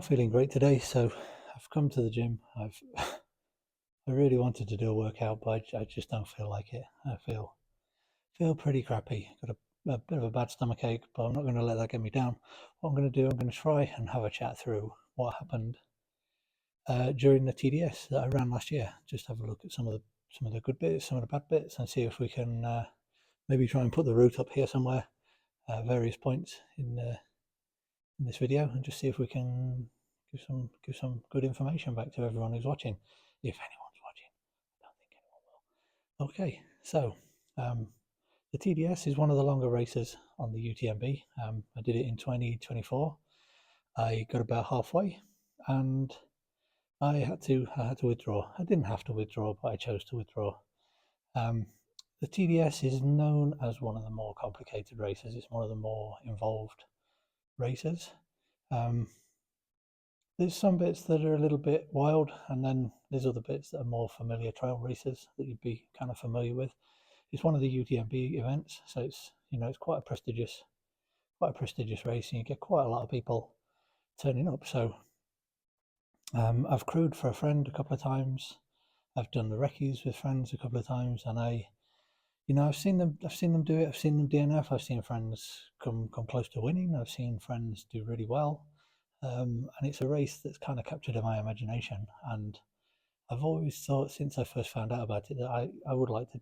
not feeling great today, so I've come to the gym. I really wanted to do a workout, but I just don't feel like it. I feel pretty crappy. Got a bit of a bad stomach ache, but I'm not going to let that get me down. What I'm going to do, I'm going to try and have a chat through what happened during the TDS that I ran last year. Just have a look at some of the good bits, some of the bad bits, and see if we can maybe try and put the route up here somewhere, various points in this video, and just see if we can give some good information back to everyone who's watching, if anyone's watching. I don't think anyone will. Okay, so the TDS is one of the longer races on the UTMB. I did it in 2024. I got about halfway and I had to withdraw. I didn't have to withdraw, but I chose to withdraw. The TDS is known as one of the more complicated races. It's one of the more involved races. There's some bits that are a little bit wild, and then there's other bits that are more familiar trail races that you'd be kind of familiar with. It's one of the UTMB events, so it's quite a prestigious race, and you get quite a lot of people turning up. So I've crewed for a friend a couple of times. I've done the recce's with friends a couple of times, and I've seen them do it. I've seen them DNF. I've seen friends come close to winning. I've seen friends do really well. And it's a race that's kind of captured my imagination, and I've always thought since I first found out about it that I would like to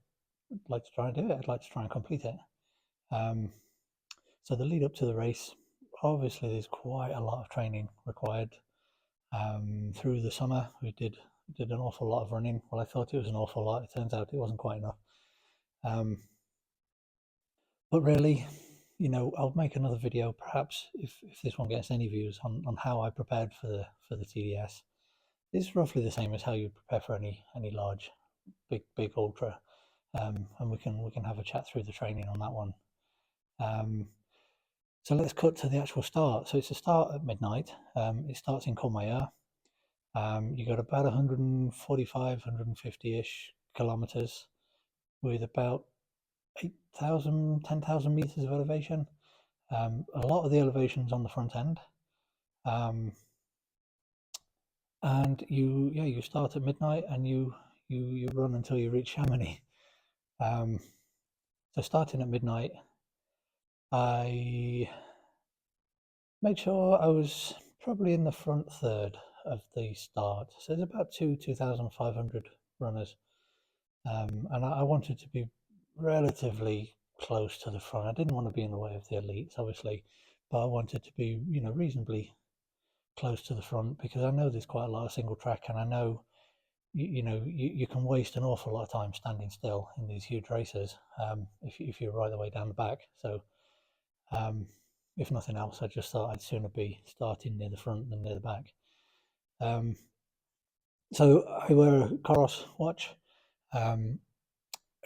try and do it. I'd like to try and complete it. So the lead up to the race, obviously there's quite a lot of training required. Through the summer we did an awful lot of running. Well, I thought it was an awful lot. It turns out it wasn't quite enough. But really, I'll make another video perhaps if this one gets any views on how I prepared for the TDS. It's roughly the same as how you prepare for any large big ultra, and we can have a chat through the training on that one. So let's cut to the actual start. So it's a start at midnight. It starts in Courmayeur. You got about 145, 150-ish kilometers with about 8,000, 10,000 meters of elevation. A lot of the elevation's on the front end. And you start at midnight and you run until you reach Chamonix. So starting at midnight, I made sure I was probably in the front third of the start. So there's about 2,500 runners. And I wanted to be relatively close to the front. I didn't want to be in the way of the elites, obviously, but I wanted to be, reasonably close to the front, because I know there's quite a lot of single track, and I know, you can waste an awful lot of time standing still in these huge races if you're right the way down the back. So if nothing else, I just thought I'd sooner be starting near the front than near the back. So I wear a Coros watch.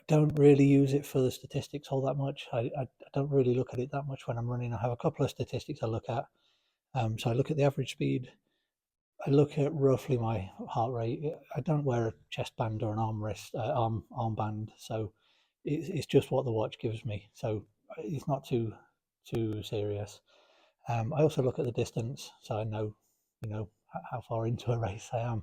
Don't really use it for the statistics all that much. I don't really look at it that much when I'm running. I have a couple of statistics I look at. So I look at the average speed. I look at roughly my heart rate. I don't wear a chest band or an armband, so it's just what the watch gives me. So it's not too serious. I also look at the distance, so I know, how far into a race I am.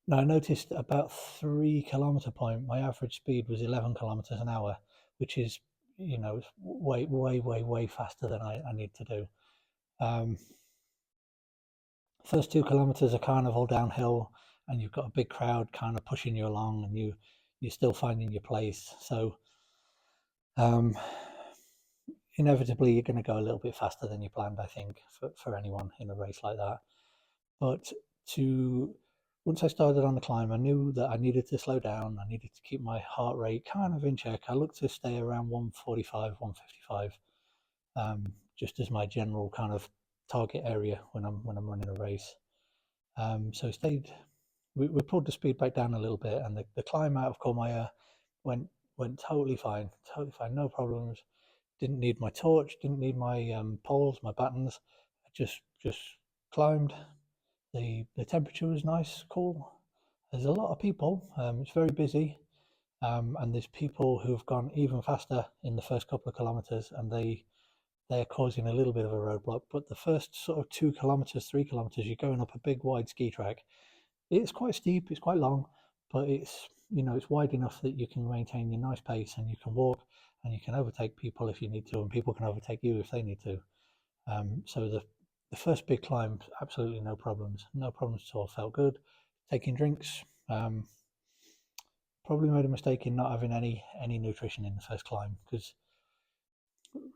Now I noticed about 3 kilometer point, my average speed was 11 kilometers an hour, which is, way faster than I need to do. First 2 kilometers are kind of all downhill, and you've got a big crowd kind of pushing you along, and you're still finding your place. So inevitably you're going to go a little bit faster than you planned, I think, for anyone in a race like that. But once I started on the climb, I knew that I needed to slow down. I needed to keep my heart rate kind of in check. I look to stay around 145, 155, just as my general kind of target area when I'm running a race. So we pulled the speed back down a little bit, and the climb out of Courmayeur went totally fine, no problems. Didn't need my torch, didn't need my poles, my battens. I just climbed. The temperature was nice, cool. There's a lot of people. It's very busy, and there's people who've gone even faster in the first couple of kilometers, and they they're causing a little bit of a roadblock. But the first sort of 2 kilometers, 3 kilometers, you're going up a big wide ski track. It's quite steep, it's quite long, but it's, it's wide enough that you can maintain your nice pace and you can walk and you can overtake people if you need to, and people can overtake you if they need to. So the first big climb, absolutely no problems at all. Felt good. Taking drinks, probably made a mistake in not having any nutrition in the first climb, because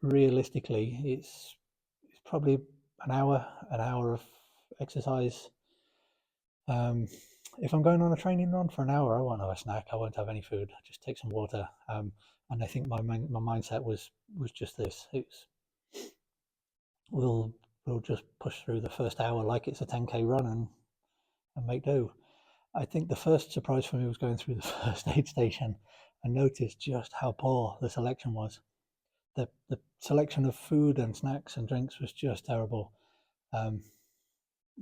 realistically it's probably an hour of exercise. If I'm going on a training run for an hour, I won't have a snack, I won't have any food, I just take some water. And I think my mindset was just this: we'll just push through the first hour like it's a 10k run and make do. I think the first surprise for me was going through the first aid station and noticed just how poor the selection was. The selection of food and snacks and drinks was just terrible.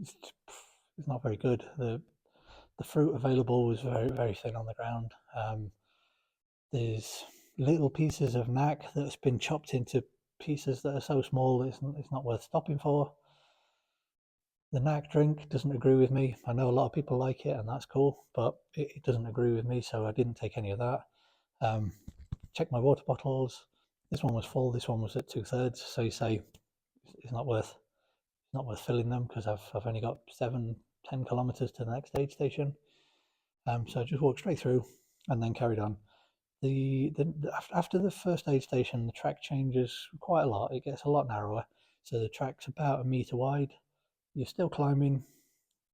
It's not very good. The fruit available was very, very thin on the ground. There's little pieces of knack that's been chopped into pieces that are so small it's not worth stopping for. The knack drink doesn't agree with me. I know a lot of people like it and that's cool, but it doesn't agree with me, so I didn't take any of that. Check my water bottles. This one was full, this one was at 2/3, so you say it's not worth filling them because I've only got 7-10 kilometers to the next aid station. So I just walked straight through and then carried on. After the first aid station, the track changes quite a lot. It gets a lot narrower, so the track's about a meter wide. You're still climbing,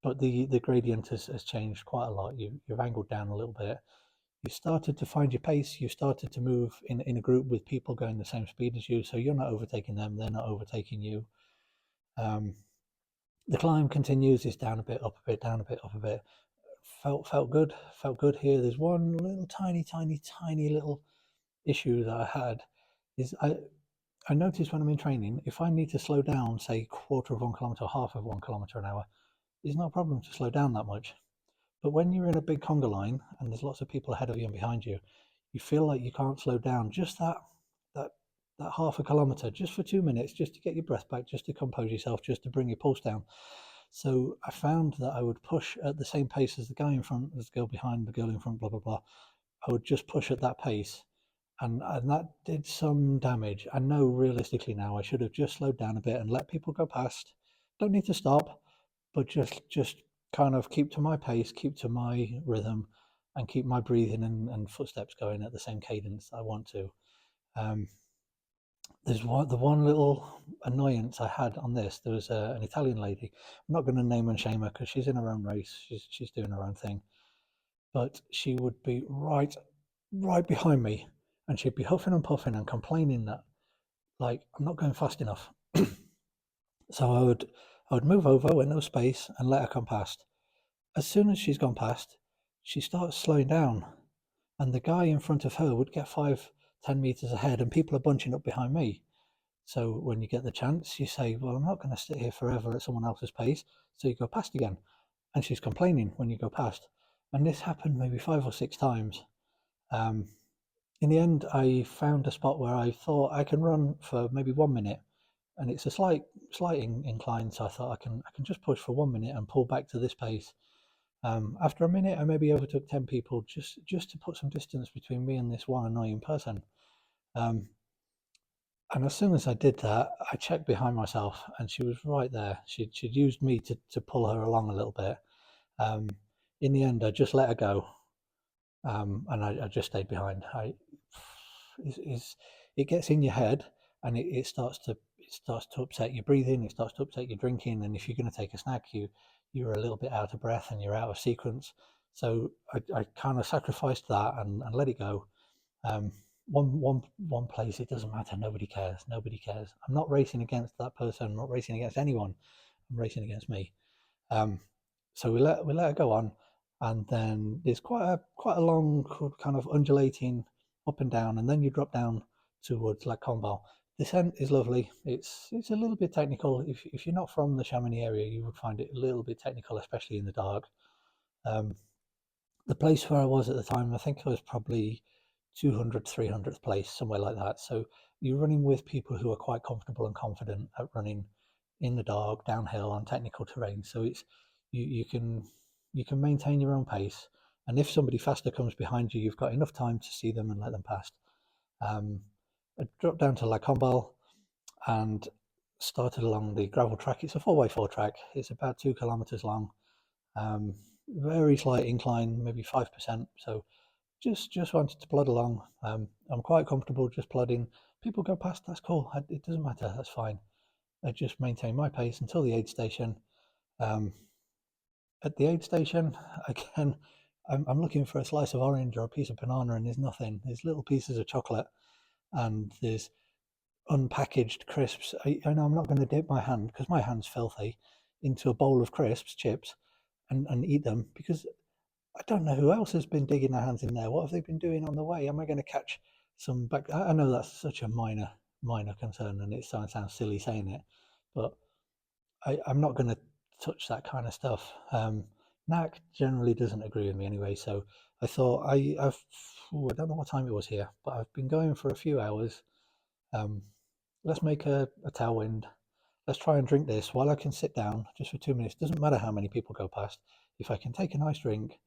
but the gradient has changed quite a lot. You've angled down a little bit. You started to find your pace. You started to move in a group with people going the same speed as you, so you're not overtaking them, they're not overtaking you. The climb continues. It's down a bit, up a bit, down a bit, up a bit. Felt good here. There's one little tiny little issue that I had, is I notice when I'm in training, if I need to slow down, say quarter of 1 kilometer, half of 1 kilometer an hour, it's not a problem to slow down that much. But when you're in a big conga line and there's lots of people ahead of you and behind you, you feel like you can't slow down just that half a kilometer, just for 2 minutes, just to get your breath back, just to compose yourself, just to bring your pulse down. So I found that I would push at the same pace as the guy in front, as the girl behind, the girl in front, blah blah blah. I would just push at that pace, and that did some damage. I know realistically now I should have just slowed down a bit and let people go past. Don't need to stop, but just kind of keep to my pace, keep to my rhythm, and keep my breathing and footsteps going at the same cadence I want to. There's the one little annoyance I had on this. There was an Italian lady. I'm not going to name and shame her because she's in her own race. She's doing her own thing, but she would be right behind me, and she'd be huffing and puffing and complaining that, like, I'm not going fast enough. So I would move over when there was space and let her come past. As soon as she's gone past, she starts slowing down, and the guy in front of her would get 5-10 meters ahead, and people are bunching up behind me. So when you get the chance, you say, well, I'm not going to sit here forever at someone else's pace. So you go past again. And she's complaining when you go past. And this happened maybe 5 or 6 times. In the end, I found a spot where I thought I can run for maybe 1 minute. And it's a slight incline. So I thought I can just push for 1 minute and pull back to this pace. After a minute, I maybe overtook 10 people just to put some distance between me and this one annoying person. And as soon as I did that, I checked behind myself, and she was right there. She'd used me to pull her along a little bit. In the end, I just let her go, and I just stayed behind. It gets in your head, and it starts to upset your breathing. It starts to upset your drinking, and if you're going to take a snack, you're a little bit out of breath and you're out of sequence. So I kind of sacrificed that and let it go. One place, it doesn't matter. Nobody cares. I'm not racing against that person. I'm not racing against anyone. I'm racing against me. So we let her go on, and then there's quite a long kind of undulating up and down, and then you drop down towards like Conval. Descent is lovely. It's a little bit technical. If you're not from the Chamonix area, you would find it a little bit technical, especially in the dark. The place where I was at the time, I think I was probably 200th, 300th place, somewhere like that. So you're running with people who are quite comfortable and confident at running in the dark, downhill on technical terrain. So it's you can maintain your own pace, and if somebody faster comes behind you, you've got enough time to see them and let them past. I dropped down to La Combal and started along the gravel track. It's a 4x4 track. It's about 2 kilometers long. Very slight incline, maybe 5%. So just wanted to plod along. I'm quite comfortable just plodding. People go past, that's cool. It doesn't matter, that's fine. I just maintain my pace until the aid station. At the aid station, again, I'm looking for a slice of orange or a piece of banana, and there's nothing. There's little pieces of chocolate, and there's unpackaged crisps. I know I'm not going to dip my hand, because my hand's filthy, into a bowl of crisps, chips, and eat them, because I don't know who else has been digging their hands in there. What have they been doing on the way? Am I going to catch some back? I know that's such a minor concern, and it sounds silly saying it, but I'm not going to touch that kind of stuff. NAC generally doesn't agree with me anyway, so I thought I don't know what time it was here, but I've been going for a few hours. Let's make a tailwind. Let's try and drink this while I can sit down just for 2 minutes. Doesn't matter how many people go past. If I can take a nice drink,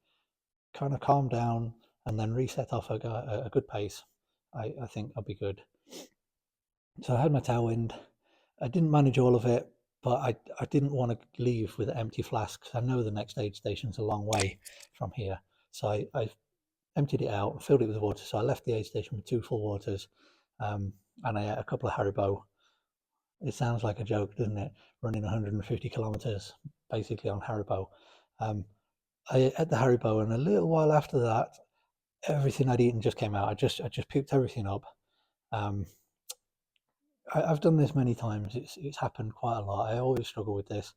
kind of calm down, and then reset off a good pace, I think I'll be good. So I had my tailwind. I didn't manage all of it, but I didn't want to leave with empty flasks. I know the next aid station's a long way from here. So I emptied it out and filled it with water. So I left the aid station with 2 full waters, and I ate a couple of Haribo. It sounds like a joke, doesn't it? Running 150 kilometers basically on Haribo. I ate the Haribo, and a little while after that, everything I'd eaten just came out. I just puked everything up. I've done this many times. It's happened quite a lot. I always struggle with this,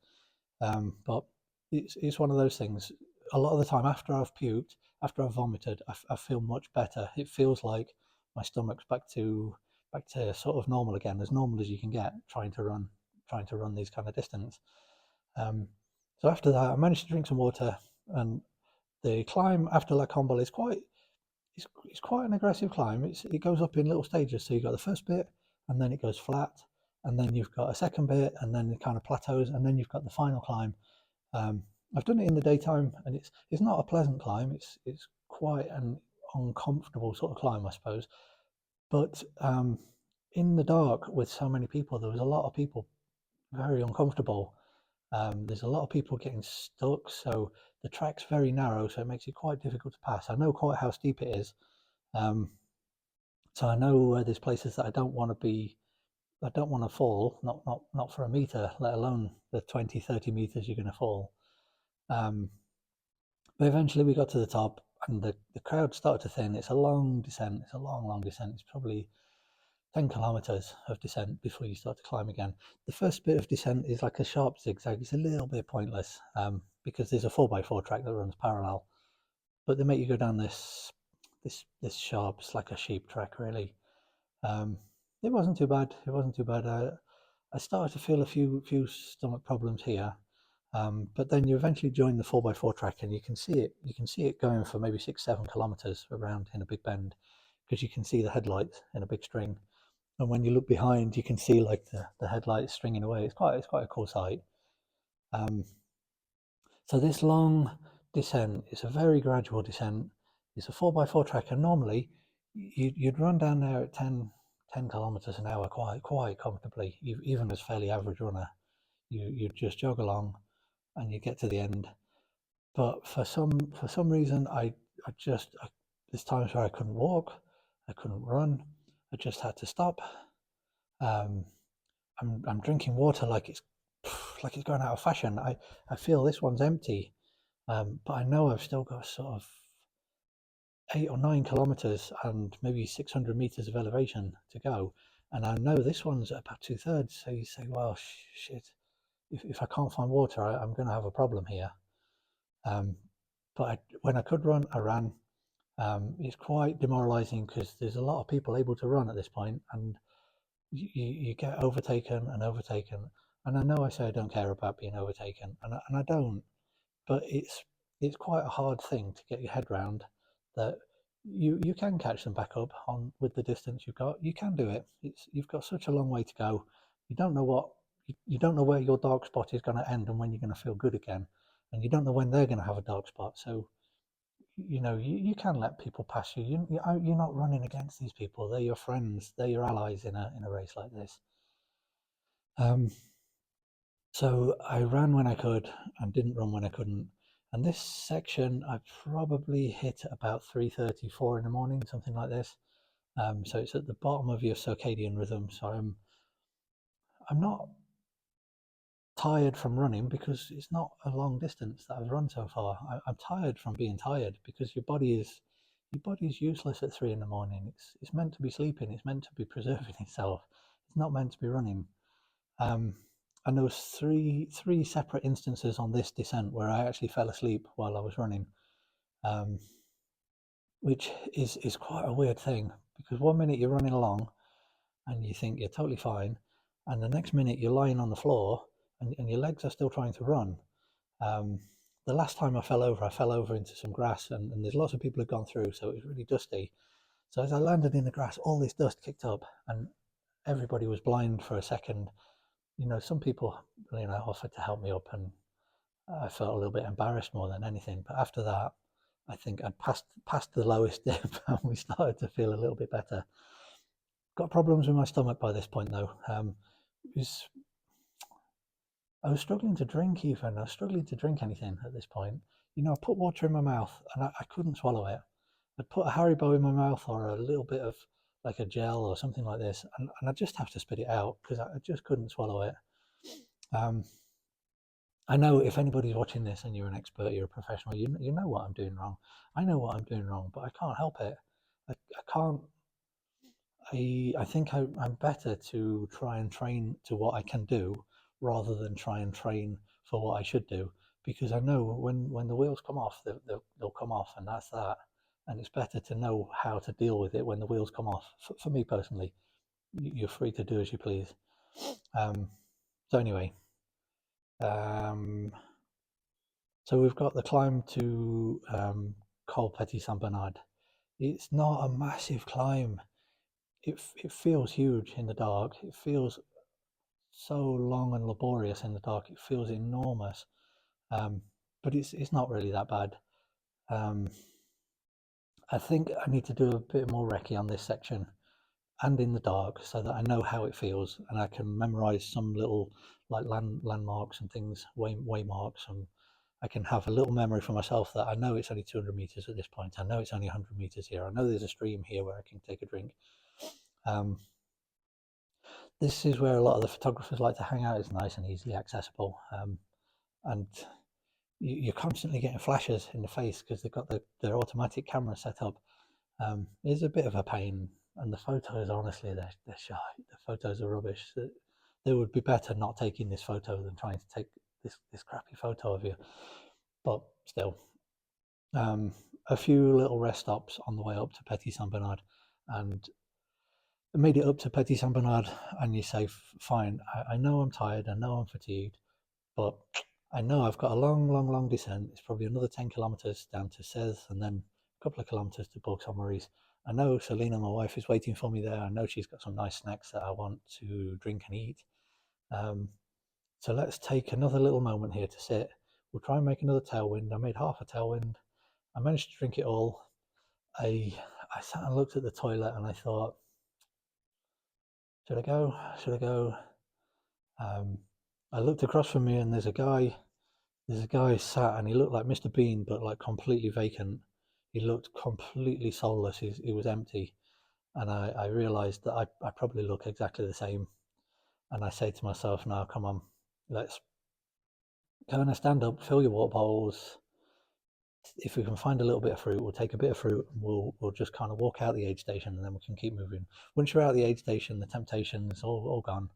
but it's one of those things. A lot of the time, after I've puked, after I've vomited, I feel much better. It feels like my stomach's back to sort of normal again, as normal as you can get trying to run these kind of distance. So after that, I managed to drink some water, and the climb after La Comble is it's quite an aggressive climb. It goes up in little stages. So you've got the first bit, and then it goes flat, and then you've got a second bit, and then it kind of plateaus, and then you've got the final climb. I've done it in the daytime, and it's not a pleasant climb. It's quite an uncomfortable sort of climb, I suppose. But in the dark with so many people, there was a lot of people very uncomfortable. There's a lot of people getting stuck, so the track's very narrow, so it makes it quite difficult to pass. I know quite how steep it is, so I know there's places that I don't want to fall, not for a meter, let alone the 20, 30 meters you're going to fall. But eventually we got to the top, and the crowd started to thin. It's a long descent. It's a long descent. It's probably 10 kilometers of descent before you start to climb again. The first bit of descent is like a sharp zigzag. It's a little bit pointless, because there's a 4x4 track that runs parallel, but they make you go down this sharp, it's like a sheep track, really. It wasn't too bad. It wasn't too bad. I started to feel a few stomach problems here, but then you eventually join the 4x4 track, and you can see it. You can see it going for maybe 6-7 kilometers around in a big bend, because you can see the headlights in a big string. And when you look behind, you can see like the headlights stringing away. It's quite a cool sight. So this long descent is a very gradual descent. It's a 4x4 track, and normally you'd run down there at 10 kilometers an hour quite comfortably, even as fairly average runner. You'd just jog along, and you get to the end. But for some reason, there's times where I couldn't walk, I couldn't run, I just had to stop. I'm drinking water like it's going out of fashion. I feel this one's empty, but I know I've still got sort of 8 or 9 kilometers and maybe 600 meters of elevation to go, and I know this one's at about 2/3. So you say, well, shit, if I can't find water, I'm going to have a problem here. But when I could run, I ran. It's quite demoralizing, because there's a lot of people able to run at this point, and you get overtaken and overtaken. And I know I say I don't care about being overtaken, and I don't, but it's quite a hard thing to get your head round, that you can catch them back up on with the distance you've got. You can do it. You've got such a long way to go. You don't know you don't know where your dark spot is going to end and when you're going to feel good again, and you don't know when they're going to have a dark spot. So you can let people pass you. You're not running against these people. They're your friends. They're your allies in a race like this. Um, so I ran when I could and didn't run when I couldn't. And this section I probably hit at about 3:34 in the morning, something like this. So it's at the bottom of your circadian rhythm. So I'm not tired from running because it's not a long distance that I've run so far. I'm tired from being tired because your body is useless at 3 in the morning. It's meant to be sleeping. It's meant to be preserving itself. It's not meant to be running. And there was three separate instances on this descent where I actually fell asleep while I was running, which is quite a weird thing because one minute you're running along and you think you're totally fine, and the next minute you're lying on the floor and your legs are still trying to run. The last time I fell over into some grass, and there's lots of people who've gone through, so it was really dusty. So as I landed in the grass, all this dust kicked up, and everybody was blind for a second. Some people, offered to help me up, and I felt a little bit embarrassed more than anything. But after that, I think I'd passed the lowest dip, and we started to feel a little bit better. Got problems with my stomach by this point, though. Was I was struggling to drink even. I was struggling to drink anything at this point. I put water in my mouth and I couldn't swallow it. I'd put a Haribo in my mouth or a little bit of like a gel or something like this, and I just have to spit it out because I just couldn't swallow it. Um, I know if anybody's watching this and you're an expert, you're a professional, you know what I'm doing wrong. I know what I'm doing wrong, but I can't help it. I can't. I think I'm better to try and train to what I can do rather than try and train for what I should do, because I know when the wheels come off, they'll come off, and that's that. And it's better to know how to deal with it when the wheels come off. For me personally, you're free to do as you please. Um, so anyway, um, so we've got the climb to Col Petit Saint Bernard. It's not a massive climb. It feels huge in the dark. It feels so long and laborious in the dark. It feels enormous, um, but it's not really that bad. Um, I think I need to do a bit more recce on this section and in the dark so that I know how it feels and I can memorize some little like landmarks and things, waymarks, and I can have a little memory for myself that I know it's only 200 meters at this point. I know it's only 100 meters here. I know there's a stream here where I can take a drink. Um, this is where a lot of the photographers like to hang out. It's nice and easily accessible, and you're constantly getting flashes in the face because they've got their automatic camera set up. It's a bit of a pain, and the photos, honestly, they're shy. The photos are rubbish. They would be better not taking this photo than trying to take this crappy photo of you. But still, a few little rest stops on the way up to Petit Saint Bernard, and I made it up to Petit Saint Bernard, and you say, fine, I know I'm tired, I know I'm fatigued, but I know I've got a long descent. It's probably another 10 kilometers down to Sez and then a couple of kilometers to Bourg-Saint-Maurice. I know Selena, my wife, is waiting for me there. I know she's got some nice snacks that I want to drink and eat. So let's take another little moment here to sit. We'll try and make another tailwind. I made half a tailwind. I managed to drink it all. I sat and looked at the toilet and I thought, should I go? Should I go? I looked across from me and there's a guy sat and he looked like Mr. Bean, but like completely vacant. He looked completely soulless. He was empty. And I realized that I probably look exactly the same. And I say to myself, now, come on, let's kind of stand up, fill your water bowls. If we can find a little bit of fruit, we'll take a bit of fruit and we'll just kind of walk out the aid station and then we can keep moving. Once you're out the aid station, the temptation is all gone.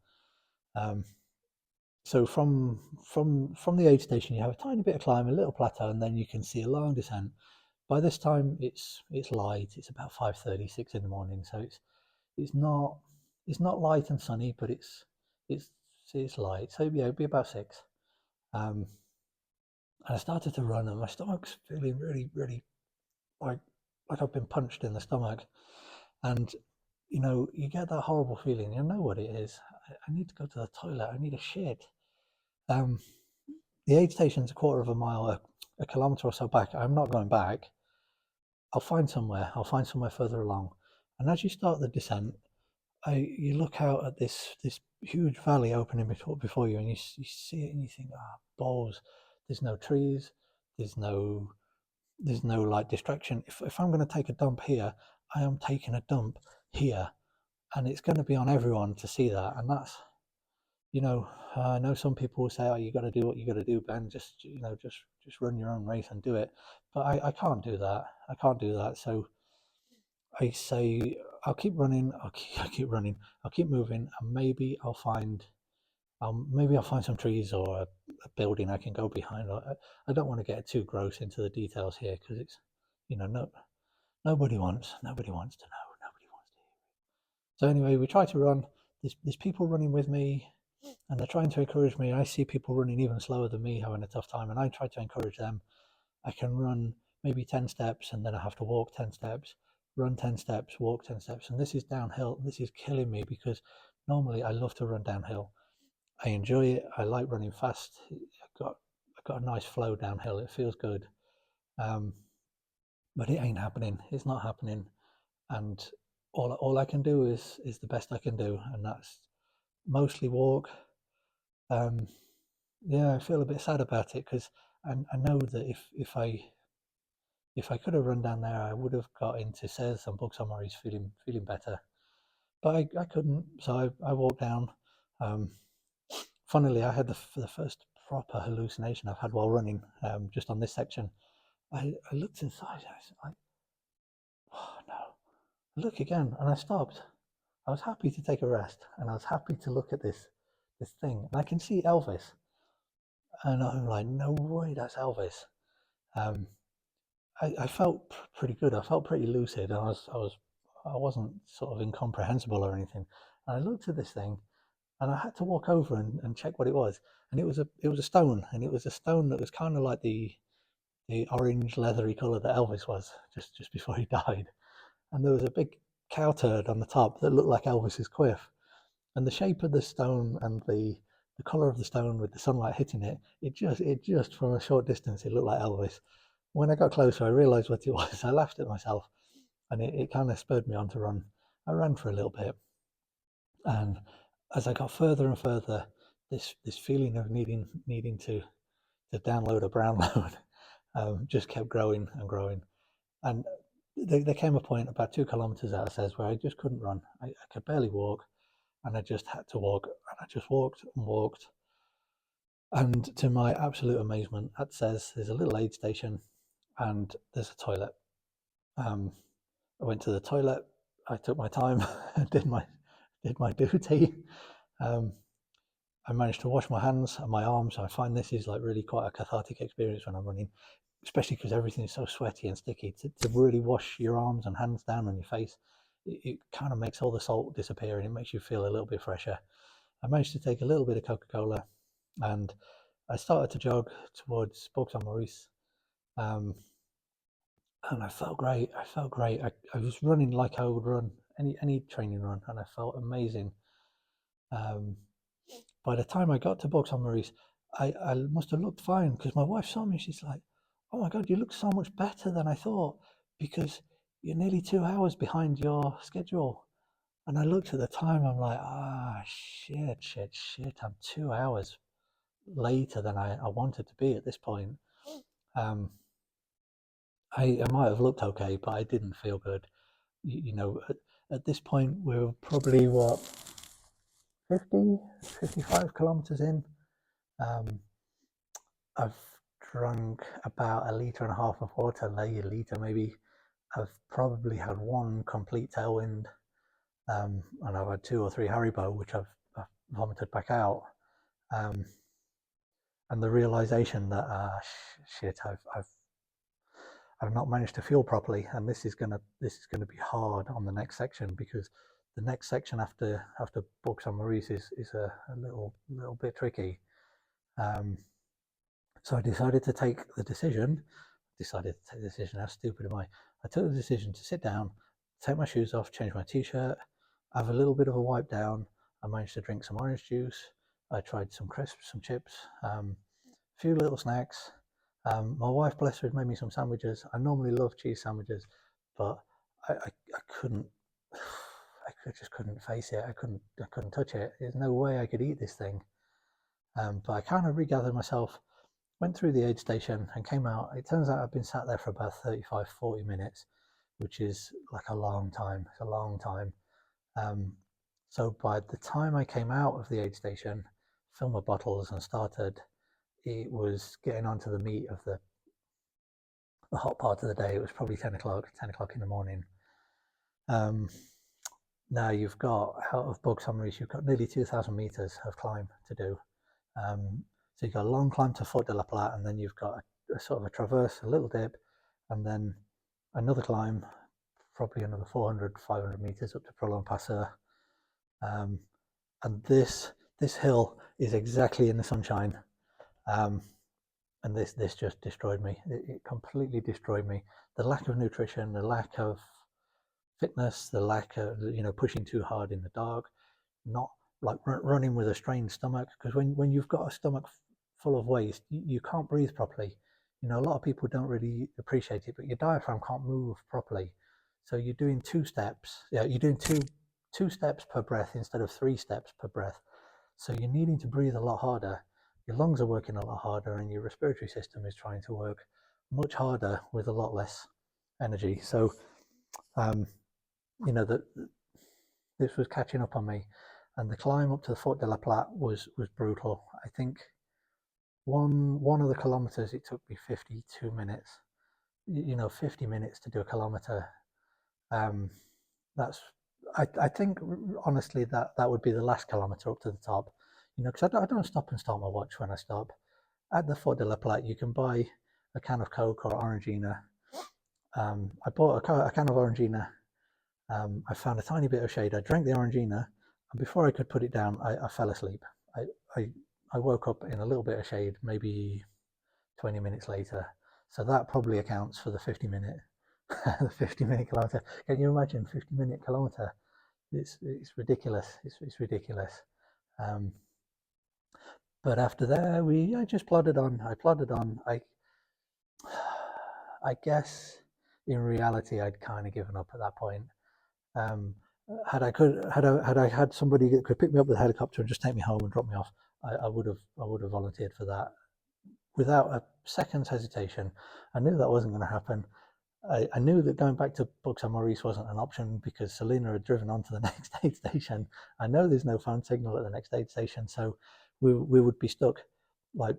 So from the aid station, you have a tiny bit of climb, a little plateau, and then you can see a long descent. By this time, it's light. It's about 5:36 in the morning, so it's not light and sunny, but it's light. So yeah, it'd be about 6. Um, and I started to run, and my stomach's feeling really like I've been punched in the stomach, and you get that horrible feeling. You know what it is. I need to go to the toilet. I need a shit. Um, the aid station's a quarter of a mile, a kilometre or so back. I'm not going back. I'll find somewhere. I'll find somewhere further along. And as you start the descent, you look out at this huge valley opening before you, and you see it, and you think, balls. There's no trees. There's no like distraction. If I'm going to take a dump here, I am taking a dump here, and it's going to be on everyone to see that. And that's, I know some people will say, oh, you got to do what you got to do, Ben. Just just run your own race and do it. But I can't do that. I can't do that. So I say I'll keep running. I'll keep running. I'll keep moving, and maybe I'll find some trees or a building I can go behind. I don't want to get too gross into the details here because it's, no, nobody wants to know. Nobody wants to hear. So anyway, we try to run. There's people running with me, and they're trying to encourage me. I see people running even slower than me, having a tough time, and I try to encourage them. I can run maybe 10 steps, and then I have to walk 10 steps, run 10 steps, walk 10 steps, and this is downhill. This is killing me because normally I love to run downhill. I enjoy it. I like running fast. I've got a nice flow downhill. It feels good, but it ain't happening. It's not happening, and all I can do is the best I can do, and that's mostly walk. Yeah, I feel a bit sad about it because I know that if I could have run down there, I would have got into Says and Bug Summaries feeling better, but I couldn't. So I walked down. Funnily, I had the first proper hallucination I've had while running, just on this section. I looked to the side, I was like, oh no, look again, and I stopped. I was happy to take a rest, and I was happy to look at this thing, and I can see Elvis, and I'm like, no way, that's Elvis. Um, I felt pretty good. I felt pretty lucid, and I wasn't sort of incomprehensible or anything. And I looked at this thing, and I had to walk over and check what it was. And it was a stone, and it was a stone that was kind of like the orange leathery color that Elvis was just before he died. And there was a big cow turd on the top that looked like Elvis's quiff. And the shape of the stone and the color of the stone with the sunlight hitting it, it just from a short distance it looked like Elvis. When I got closer, I realized what it was. I laughed at myself, and it kind of spurred me on to run. I ran for a little bit, and as I got further and further, this feeling of needing to download a brown load just kept growing and growing. And there came a point about 2 kilometers out of Says where I just couldn't run. I could barely walk, and I just had to walk. And I just walked and walked. And to my absolute amazement, at Says there's a little aid station, and there's a toilet. I went to the toilet. I took my time, did my duty. Um, I managed to wash my hands and my arms. I find this is like really quite a cathartic experience when I'm running, especially because everything is so sweaty and sticky. To really wash your arms and hands down on your face, it kind of makes all the salt disappear, and it makes you feel a little bit fresher. I managed to take a little bit of Coca-Cola, and I started to jog towards Bourg-Saint-Maurice. And I felt great. I was running like I would run any training run, and I felt amazing. By the time I got to Bourg-Saint-Maurice, I must have looked fine because my wife saw me. She's like, "Oh my God, you look so much better than I thought because you're nearly 2 hours behind your schedule." And I looked at the time. I'm like, shit. I'm 2 hours later than I wanted to be at this point. Um, I might have looked okay, but I didn't feel good. At this point, we were probably, what, 50, 55 kilometers in. I've drunk about a litre and a half of water, a litre maybe. I've probably had one complete tailwind, and I've had 2 or 3 Haribo, which I've vomited back out. And the realization that, shit, I've not managed to fuel properly, and this is gonna be hard on the next section, because the next section after Bourg-Saint-Maurice is a little bit tricky. So I decided to take the decision. How stupid am I? I took the decision to sit down, take my shoes off, change my t-shirt, have a little bit of a wipe down. I managed to drink some orange juice. I tried some crisps, some chips, a few little snacks. My wife, bless her, had made me some sandwiches. I normally love cheese sandwiches, but I couldn't. I just couldn't face it. I couldn't touch it. There's no way I could eat this thing. But I kind of regathered myself, went through the aid station and came out. It turns out I've been sat there for about 35, 40 minutes, which is like a long time. It's a long time. So by the time I came out of the aid station, filled my bottles and started, it was getting onto the meat of the hot part of the day. It was probably 10 o'clock in the morning. Now you've got, out of Bug Summaries, you've got nearly 2,000 meters of climb to do. So you've got a long climb to Fort de la Platte, and then you've got a sort of a traverse, a little dip, and then another climb, probably another 400, 500 meters up to Prolong Passeur. And this hill is exactly in the sunshine. And this just destroyed me. It completely destroyed me. The lack of nutrition, the lack of fitness, the lack of, pushing too hard in the dark, not like running with a strained stomach, because when you've got a stomach full of waste, you can't breathe properly. A lot of people don't really appreciate it, but your diaphragm can't move properly. So you're doing two steps. Yeah, you're doing two steps per breath instead of 3 steps per breath. So you're needing to breathe a lot harder. Your lungs are working a lot harder, and your respiratory system is trying to work much harder with a lot less energy. So, this was catching up on me, and the climb up to the Fort de la Platte was brutal. I think one of the kilometers, it took me 52 minutes. 50 minutes to do a kilometer. I think honestly that would be the last kilometer up to the top. Because I don't stop and start my watch when I stop. At the Fort de la Platte, you can buy a can of Coke or Orangina. I bought a can of Orangina. I found a tiny bit of shade. I drank the Orangina, and before I could put it down, I fell asleep. I woke up in a little bit of shade, maybe 20 minutes later. So that probably accounts for the 50-minute the 50-minute kilometer. Can you imagine 50-minute kilometer? It's ridiculous. It's ridiculous. But after there, I just plodded on. I plodded on. I guess in reality, I'd kind of given up at that point. Had I had somebody that could pick me up with a helicopter and just take me home and drop me off, I would have volunteered for that without a second's hesitation. I knew that wasn't going to happen. I knew that going back to Bug Maurice wasn't an option because Selena had driven on to the next aid station. I know there's no phone signal at the next aid station, so we would be stuck like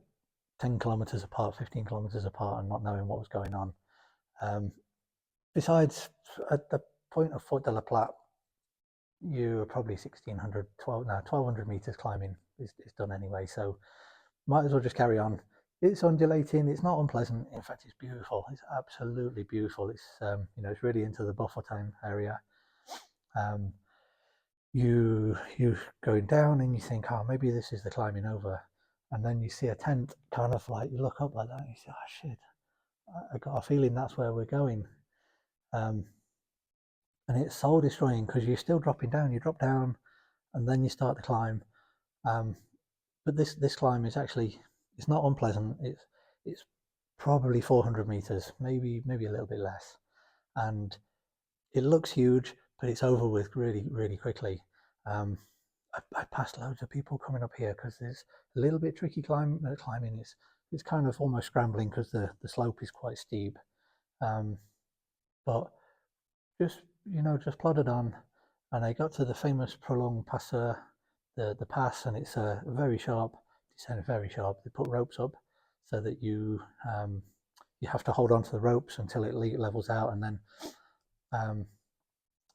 10 kilometers apart, 15 kilometers apart, and not knowing what was going on. Besides, at the point of Fort de la Platte, you're probably 1,200 meters climbing is done anyway, so might as well just carry on. It's undulating, it's not unpleasant, in fact it's beautiful, it's absolutely beautiful. It's it's really into the Buffertown area. You going down and you think, oh, maybe this is the climbing over, and then you see a tent, kind of like, you look up like that and you say, oh shit, I got a feeling that's where we're going. And it's soul destroying because you're still dropping down. You drop down and then you start to climb. But this climb is actually, it's not unpleasant. It's probably 400 meters, maybe a little bit less. And it looks huge, but it's over with really, really quickly. I passed loads of people coming up here because there's a little bit tricky climbing. It's kind of almost scrambling because the slope is quite steep. But just plodded on, and I got to the famous Prolong Passeur, the pass, and it's a very sharp descent, very sharp. They put ropes up so that you have to hold on to the ropes until it levels out, and then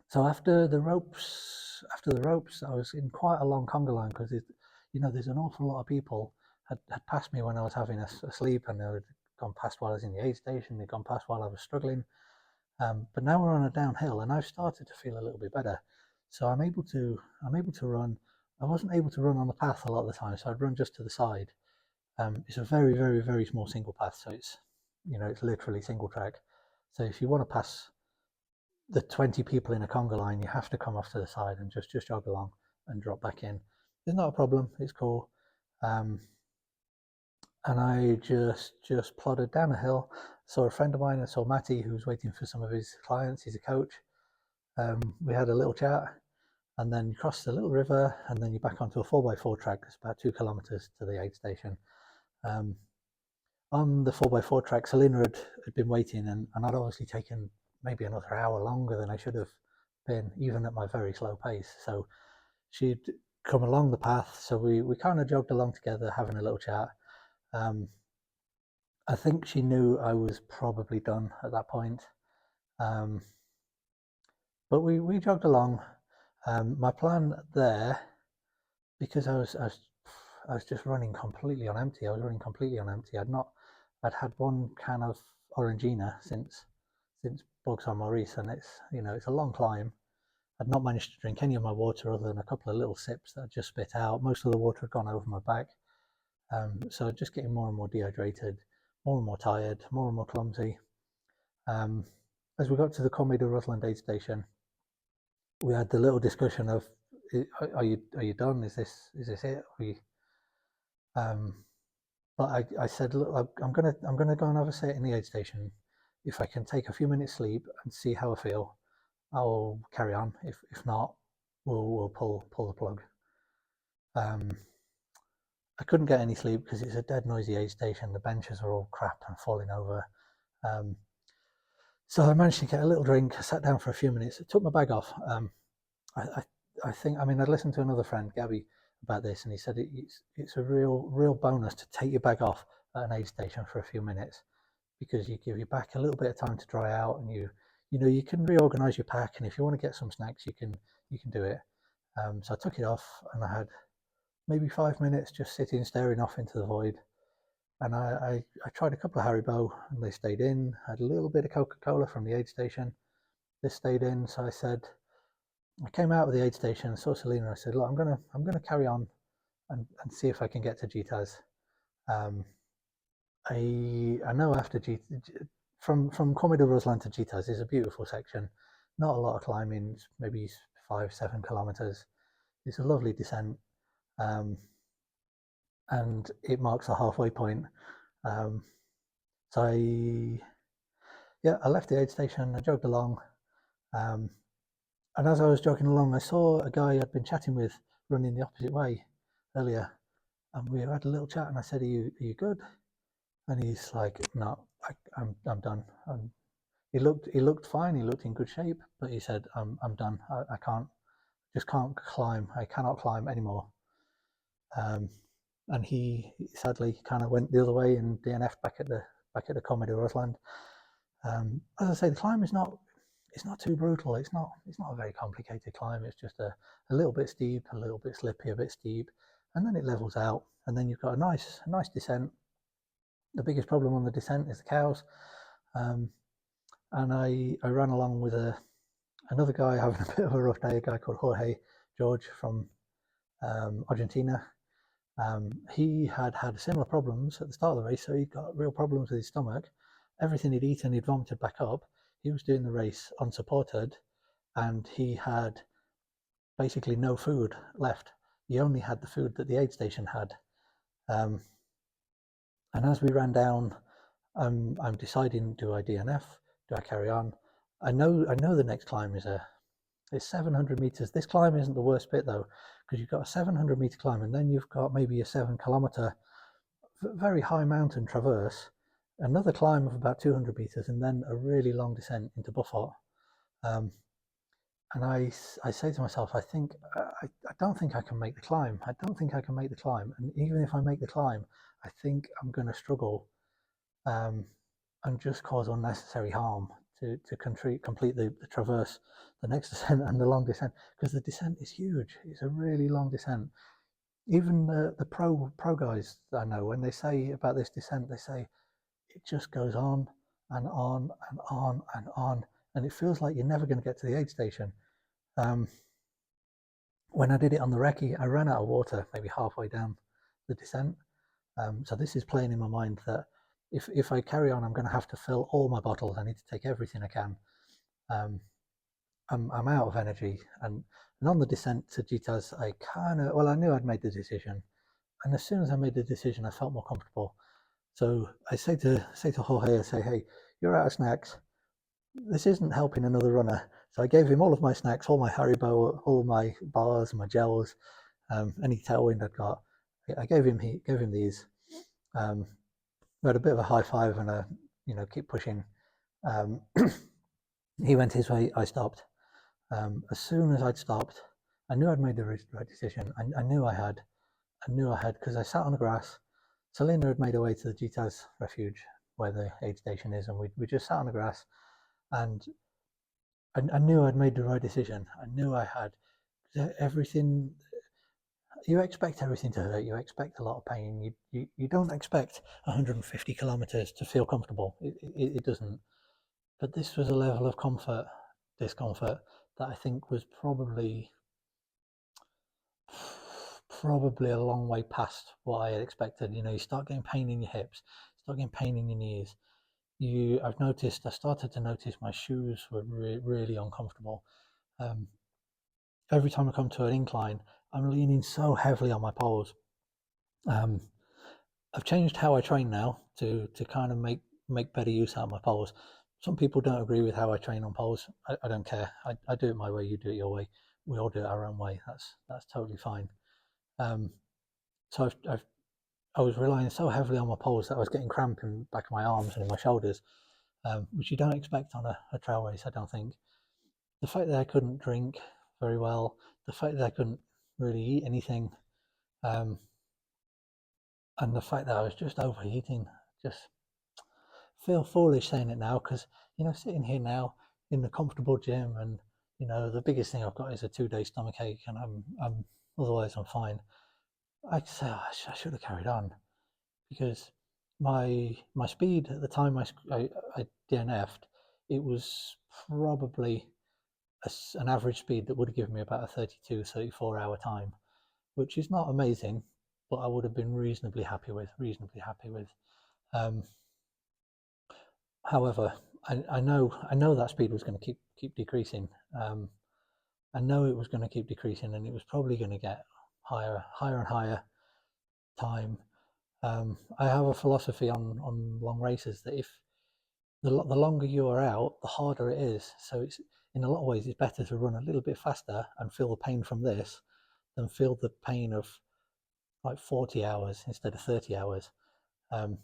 so after the ropes, I was in quite a long conga line because there's an awful lot of people had passed me when I was having a sleep, and they had gone past while I was in the aid station. They'd gone past while I was struggling. But now we're on a downhill, and I've started to feel a little bit better. So I'm able to run. I wasn't able to run on the path a lot of the time, so I'd run just to the side. It's a very, very, very small single path, so it's literally single track. So if you want to pass the 20 people in a conga line, you have to come off to the side and just jog along and drop back in. It's not a problem. It's cool. And I just plodded down a hill. Saw a friend of mine. I saw Matty, who was waiting for some of his clients. He's a coach. We had a little chat, and then you cross the little river, and then you're back onto a 4x4 track. It's about 2 kilometers to the aid station. On the 4x4 track, Selena had been waiting, and I'd obviously taken maybe another hour longer than I should have been, even at my very slow pace. So she'd come along the path, so we kind of jogged along together, having a little chat. I think she knew I was probably done at that point, but we jogged along. My plan there, because I was just running completely on empty. I'd had one can of Orangina since Bugs on Maurice, and it's a long climb. I'd not managed to drink any of my water other than a couple of little sips that I just spit out. Most of the water had gone over my back, so just getting more and more dehydrated, more and more tired, more and more clumsy. As we got to the Comedy de Rosland aid station, we had the little discussion of, are you done? Is this it? But I said, look, I'm gonna go and have a sit in the aid station. If I can take a few minutes sleep and see how I feel, I'll carry on. If not, we'll pull the plug. I couldn't get any sleep because it's a dead noisy aid station. The benches are all crap and falling over. So I managed to get a little drink. I sat down for a few minutes. I took my bag off. I think, I mean, I'd listened to another friend, Gabby, about this, and he said it's a real bonus to take your bag off at an aid station for a few minutes, because you give your back a little bit of time to dry out, and you can reorganize your pack, and if you want to get some snacks, you can do it. So I took it off, and I had maybe 5 minutes just sitting staring off into the void, and I tried a couple of Haribo, and they stayed in. I had a little bit of Coca-Cola from the aid station. This stayed in. So I came out of the aid station and saw Selena. I said, look, I'm gonna carry on and see if I can get to Gitaz. I know after from Comedy de Rosland to Gitaz is a beautiful section. Not a lot of climbing, maybe 5-7 kilometers. It's a lovely descent, and it marks a halfway point. So I left the aid station. I jogged along. And as I was jogging along, I saw a guy I'd been chatting with running the opposite way earlier, and we had a little chat. And I said, "Are you good?" And he's like, "No, I'm done." And he looked fine. He looked in good shape, but he said, "I'm done. I can't climb. I cannot climb anymore." And he sadly kind of went the other way and DNF'd back at the Comedy Rosland. As I say, the climb is not. It's not too brutal. It's not a very complicated climb. It's just a little bit steep, a little bit slippy, a bit steep, and then it levels out. And then you've got a nice descent. The biggest problem on the descent is the cows. And I ran along with another guy having a bit of a rough day, a guy called Jorge George from Argentina. He had similar problems at the start of the race, so he got real problems with his stomach. Everything he'd eaten, he'd vomited back up. He was doing the race unsupported, and he had basically no food left. He only had the food that the aid station had. And as we ran down, I'm deciding: do I DNF? Do I carry on? I know the next climb it's 700 meters. This climb isn't the worst bit though, because you've got a 700 meter climb, and then you've got maybe a 7 kilometer very high mountain traverse, another climb of about 200 meters, and then a really long descent into Buffot. And I say to myself, I don't think I can make the climb. I don't think I can make the climb. And even if I make the climb, I think I'm going to struggle and just cause unnecessary harm to complete the traverse, the next descent, and the long descent, because the descent is huge. It's a really long descent. Even the pro guys that I know, when they say about this descent, they say it just goes on and on and on and on, and it feels like you're never going to get to the aid station. When I did it on the recce, I ran out of water maybe halfway down the descent. So this is playing in my mind that if I carry on, I'm going to have to fill all my bottles. I need to take everything I can. I'm out of energy, and on the descent to GTAS, I knew I'd made the decision, and as soon as I made the decision, I felt more comfortable. So I say to Jorge, I say, hey, you're out of snacks. This isn't helping another runner. So I gave him all of my snacks, all my Haribo, all of my bars, my gels, any tailwind I'd got. I gave him these. We had a bit of a high five and a keep pushing. Um, he went his way. I stopped. As soon as I'd stopped, I knew I'd made the right decision. I knew I had. I knew I had because I sat on the grass. Selena had made her way to the GTAS refuge where the aid station is, and we just sat on the grass. And I knew I'd made the right decision. I knew I had everything. You expect everything to hurt. You expect a lot of pain. You don't expect 150 kilometers to feel comfortable. It doesn't. But this was a level of discomfort that I think was probably a long way past what I had expected. You start getting pain in your hips, start getting pain in your knees. I started to notice my shoes were really uncomfortable. Every time I come to an incline, I'm leaning so heavily on my poles. Um, I've changed how I train now to kind of make better use out of my poles. Some people don't agree with how I train on poles. I don't care. I do it my way. You do it your way. We all do it our own way. That's totally fine. Um, so I was relying so heavily on my poles that I was getting cramp in the back of my arms and in my shoulders, which you don't expect on a trail race. I don't think. The fact that I couldn't drink very well, the fact that I couldn't really eat anything, um, and the fact that I was just overeating, just feel foolish saying it now because sitting here now in the comfortable gym, and the biggest thing I've got is a 2-day stomach ache, and I'm otherwise I'm fine. I say I should have carried on because my speed at the time I DNF'd, it was probably an average speed that would have given me about a 32-34 hour time, which is not amazing, but I would have been reasonably happy with. Um, However, I know that speed was going to keep decreasing. I know it was going to keep decreasing, and it was probably going to get higher and higher time. I have a philosophy on long races that if the longer you are out, the harder it is. So it's in a lot of ways it's better to run a little bit faster and feel the pain from this than feel the pain of like 40 hours instead of 30 hours. Um,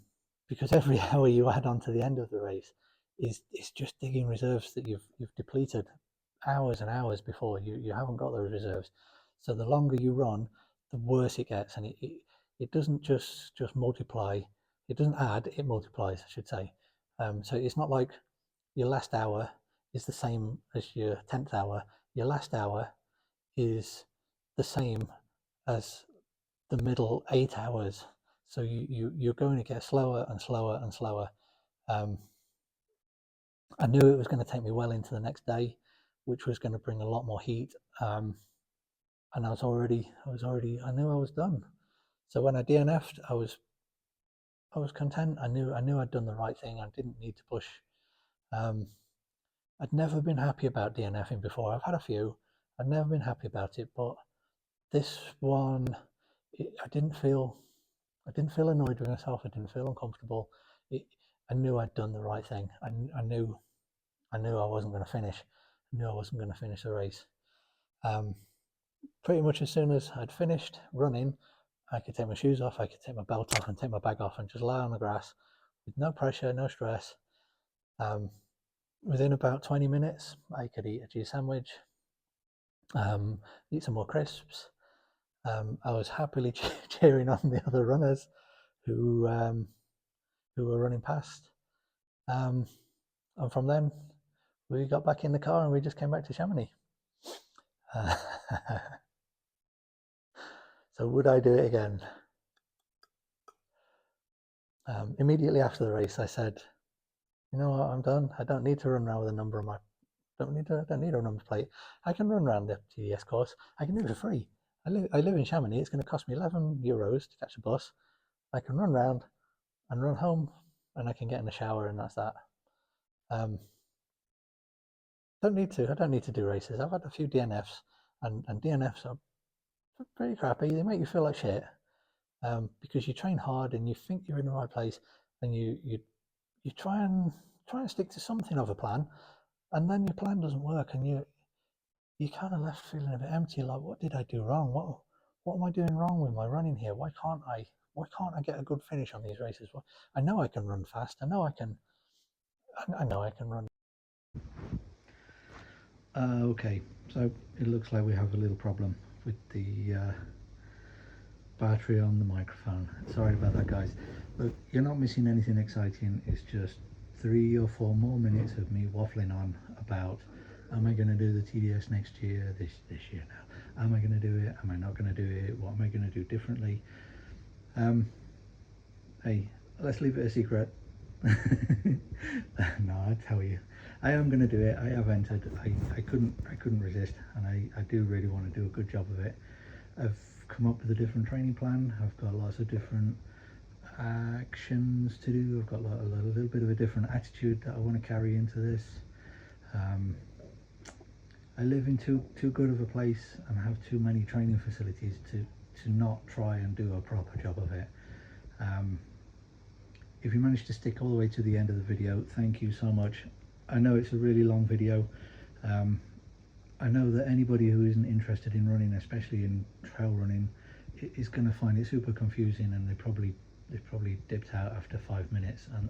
because every hour you add on to the end of the race is just digging reserves that you've depleted hours and hours before. You haven't got those reserves. So the longer you run, the worse it gets, and it doesn't just multiply. It doesn't add, it multiplies, I should say. So it's not like your last hour is the same as your 10th hour. Your last hour is the same as the middle 8 hours. So you're going to get slower and slower and slower. Um, I knew it was going to take me well into the next day, which was going to bring a lot more heat. And I knew I was done. So when I DNF'd, I was content. I knew I'd done the right thing. I didn't need to push. Um, I'd never been happy about DNFing before. I've had a few. I've never been happy about it, but this one, I didn't feel annoyed with myself. I didn't feel uncomfortable. It, I knew I'd done the right thing. I knew I wasn't going to finish. I knew I wasn't going to finish the race. Pretty much as soon as I'd finished running, I could take my shoes off, I could take my belt off and take my bag off and just lie on the grass with no pressure, no stress. Within about 20 minutes, I could eat a cheese sandwich, eat some more crisps. I was happily cheering on the other runners who were running past. And from then, we got back in the car and we just came back to Chamonix. So would I do it again? Immediately after the race, I said, "You know what? I'm done. I don't need to run around with a number on my. Don't need a number plate. I can run around the TDS course. I can do it for free. I live in Chamonix. It's going to cost me €11 to catch a bus. I can run around and run home, and I can get in the shower, and that's that." Um, don't need to. I don't need to do races. I've had a few DNFs, and DNFs are pretty crappy. They make you feel like shit because you train hard and you think you're in the right place, and you try and stick to something of a plan, and then your plan doesn't work, and you kind of left feeling a bit empty. Like, what did I do wrong? What am I doing wrong with my running here? Why can't I get a good finish on these races? Well, I know I can run fast. I know I can run. Okay, so it looks like we have a little problem with the battery on the microphone. Sorry about that, guys. Look, you're not missing anything exciting. It's just 3 or 4 more minutes of me waffling on about, am I going to do the TDS next year, this year now? Am I going to do it? Am I not going to do it? What am I going to do differently? Hey, let's leave it a secret. No, I tell you, I am going to do it. I have entered. I couldn't resist, and I do really want to do a good job of it. I've come up with a different training plan. I've got lots of different actions to do. I've got a little bit of a different attitude that I want to carry into this. I live in too good of a place and have too many training facilities to not try and do a proper job of it. If you managed to stick all the way to the end of the video, thank you so much. I know it's a really long video. I know that anybody who isn't interested in running, especially in trail running, is going to find it super confusing, and they've probably dipped out after 5 minutes, and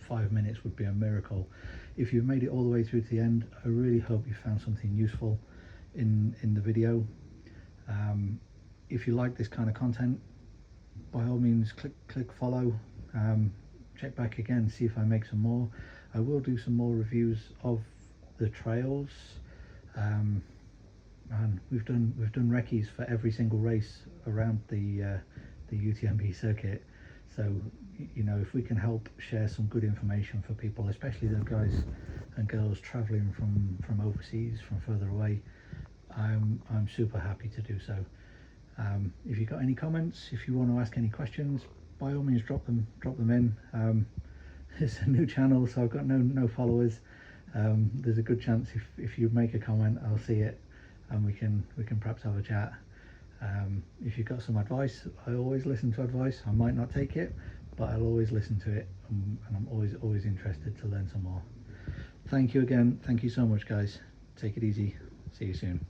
5 minutes would be a miracle. If you've made it all the way through to the end, I really hope you found something useful in the video. If you like this kind of content, by all means click follow. Check back again, see if I make some more. I will do some more reviews of the trails. And we've done recce's for every single race around the UTMB circuit. So, you know, if we can help share some good information for people, especially the guys and girls traveling from overseas, from further away, I'm super happy to do so. If you've got any comments, if you want to ask any questions, by all means drop them in. It's a new channel, so I've got no followers. There's a good chance if you make a comment, I'll see it, and we can perhaps have a chat. If you've got some advice, I always listen to advice. I might not take it, but I'll always listen to it, and I'm always interested to learn some more. Thank you again. Thank you so much, guys. Take it easy. See you soon.